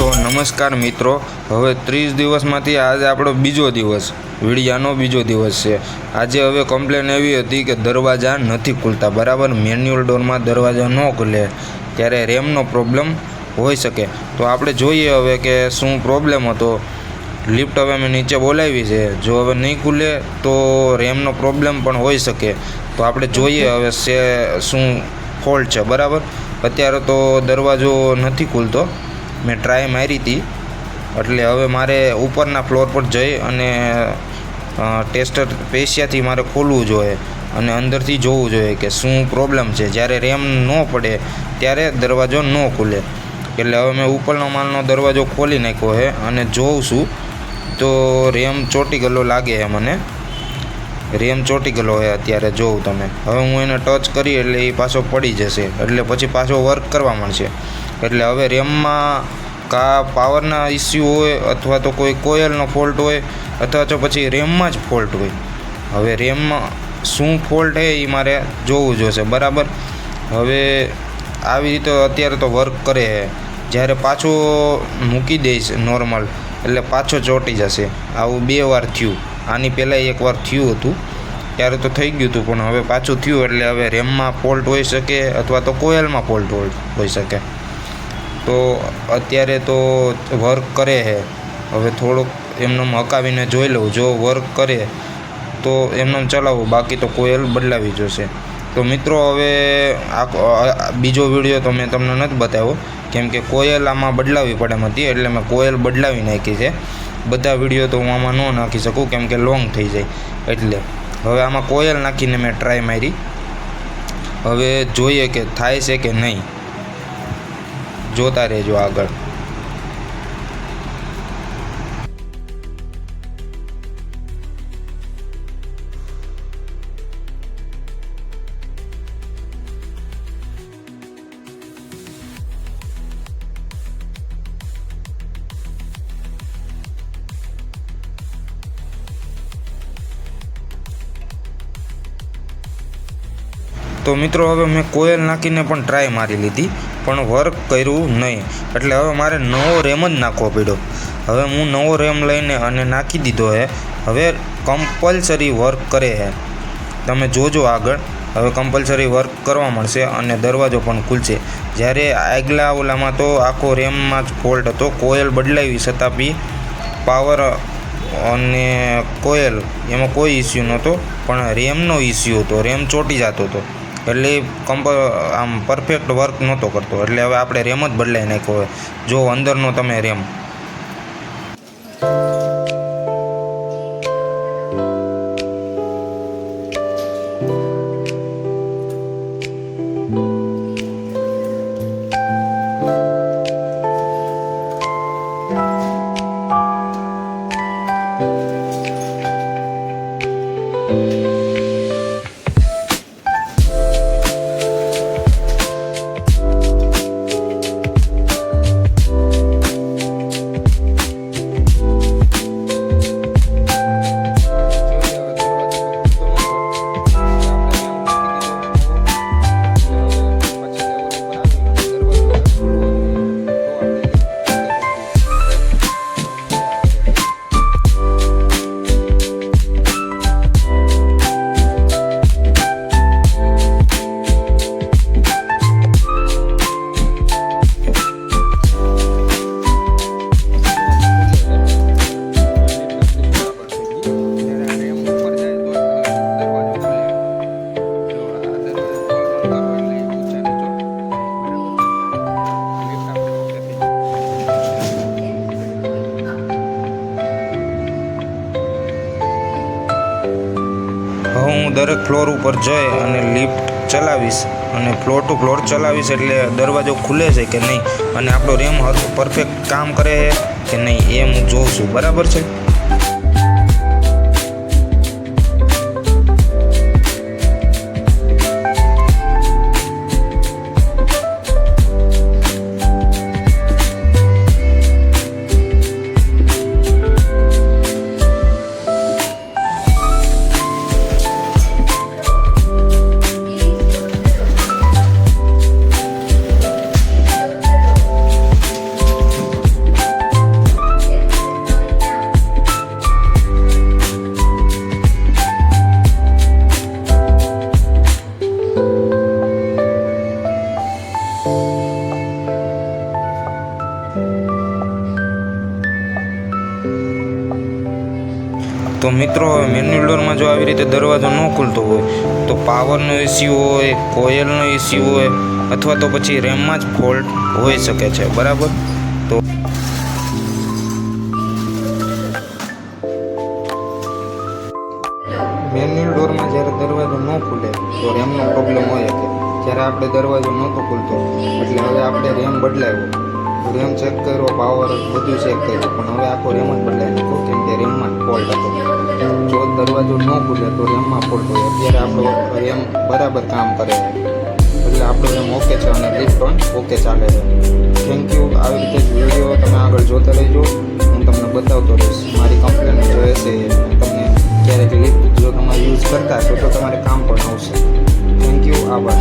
તો નમસ્કાર મિત્રો, હવે 30 દિવસમાંથી આજે આપણો બીજો દિવસ, વિડિયાનો બીજો દિવસ છે। આજે હવે કમ્પ્લેન એવી હતી કે દરવાજા નથી ખુલતા, બરાબર। મેન્યુઅલ ડોરમાં દરવાજા ન ખુલે ત્યારે રેમનો પ્રોબ્લેમ હોઈ શકે। તો આપણે જોઈએ હવે કે શું પ્રોબ્લેમ હતો। લિફ્ટ હવે મેં નીચે બોલાવી છે, જો હવે નહીં ખુલે તો રેમનો પ્રોબ્લેમ પણ હોઈ શકે। તો આપણે જોઈએ હવે શું ફોલ્ટ છે, બરાબર। અત્યારે તો દરવાજો નથી ખુલતો, મેં ટ્રાય મારી હતી, એટલે હવે મારે ઉપરના ફ્લોર પર જઈ અને ટેસ્ટર પૈસાથી મારે ખોલવું જોઈએ અને અંદરથી જોવું જોઈએ કે શું પ્રોબ્લેમ છે। જ્યારે રેમ ન પડે ત્યારે દરવાજો ન ખુલે, એટલે હવે મેં ઉપરનો માળનો દરવાજો ખોલી નાખ્યો છે અને જોઉં છું તો રેમ ચોંટી ગયેલો લાગે છે મને। રેમ ચોંટી ગયેલો છે અત્યારે, જોઉં તમે। હવે હું એને ટચ કરી એટલે એ પાછો પડી જશે, એટલે પછી પાછો વર્ક કરવા મળશે। એટલે હવે રેમમાં કા પાવરના ઇસ્યુ હોય અથવા તો કોઈ કોયલનો ફોલ્ટ હોય અથવા તો પછી રેમમાં જ ફોલ્ટ હોય। હવે રેમમાં શું ફોલ્ટ છે એ મારે જોવું જોશે, બરાબર। હવે આવી રીતે અત્યારે તો વર્ક કરે છે, જ્યારે પાછો મૂકી દઈશ નોર્મલ એટલે પાછો ચોંટી જશે। આવું 2 વાર થયું, આની પહેલાં એક વાર થયું હતું ત્યારે તો થઈ ગયું હતું, પણ હવે પાછું થયું એટલે હવે રેમમાં ફોલ્ટ હોઈ શકે અથવા તો કોયલમાં ફોલ્ટ હોઈ શકે। તો અત્યારે તો વર્ક કરે છે, હવે થોડુંક એમને હકાવીને જોઈ લઉં, જો વર્ક કરે તો એમને ચલાવવું, બાકી તો કોયલ બદલાવી જોશે। તો મિત્રો હવે બીજો વિડીયો તો મેં તમને નથી બતાવ્યો, કેમ કે કોયલ આમાં બદલાવી પડે એમ હતી, એટલે મેં કોયલ બદલાવી નાખી છે। બધા વિડીયો તો હું આમાં ન નાખી શકું કેમ કે લોંગ થઈ જાય, એટલે હવે આમાં કોયલ નાખીને મેં ટ્રાય મારી। હવે જોઈએ કે થાય છે કે નહીં, જોતા રહેજો આગળ। તો મિત્રો હવે મેં કોયલ નાખીને પણ ટ્રાય મારી લીધી, પણ વર્ક કર્યું નહીં, એટલે હવે મારે નવો રેમ જ નાખવો પડ્યો। હવે હું નવો રેમ લઈને અને નાખી દીધો છે, હવે કમ્પલસરી વર્ક કરે છે, તમે જોજો આગળ। હવે કમ્પલસરી વર્ક કરવા મળશે અને દરવાજો પણ ખુલશે। જ્યારે આગલા ઓલામાં તો આખો રેમમાં જ ફોલ્ટ હતો, કોયલ બદલાવી છતાં બી પાવર અને કોયલ એમાં કોઈ ઇસ્યુ નહોતો, પણ રેમનો ઇસ્યુ હતો, રેમ ચોંટી જતો હતો, એટલે આમ પરફેક્ટ વર્ક નહોતો કરતો, એટલે હવે આપણે રેમ જ બદલાઈ નાખ્યો હોય। જો અંદરનો તમે રેમ હું દરેક ફ્લોર ઉપર જઈ અને લિફ્ટ ચલાવીશ અને ફ્લોર ટુ ફ્લોર ચલાવીશ, એટલે દરવાજો ખુલે છે કે નહીં અને આપણો રેમ પરફેક્ટ કામ કરે છે કે નહીં એ હું જોઉં છું, બરાબર છે। તો મિત્રો હવે મેન્યુઅલ ડોરમાં જો આવી રીતે દરવાજો ન ખુલતો હોય તો પાવરનો ઇસ્યુ હોય, કોઇલનો ઇસ્યુ હોય અથવા તો પછી રેમમાં જ ફોલ્ટ હોઈ શકે છે, બરાબર. તો મેન્યુઅલ ડોરમાં જ્યારે દરવાજો ન ખુલે તો રેમનો પ્રોબ્લેમ હોય કે જ્યારે આપણે દરવાજો નહોતો ખુલતો એટલે હવે આપણે રેમ બદલાવ્યો, રેમ ચેક કર્યો, પાવર બધું ચેક કર્યું, પણ હવે આખો રેમ જ બદલાઈ નાખ્યો કેમ કે રેમમાં ફોલ્ટ હતો. જો દરવાજો ન ખુલે તો રેમમાં ફોલ્ટ હોય. અત્યારે આપણો રેમ બરાબર કામ કરે છે એટલે આપણો રેમ ઓકે છે અને લિફ્ટ પણ ઓકે ચાલે છે. Thank you. આવી રીતે જ વિડીયો તમે આગળ જોતા રહેજો, હું તમને બતાવતો રહીશ. મારી કમ્પ્લેન જો હશે તમને ક્યારેક લિફ્ટ જો તમારે યુઝ કરતા છો તો તમારે કામ પણ આવશે. Thank you. આભાર.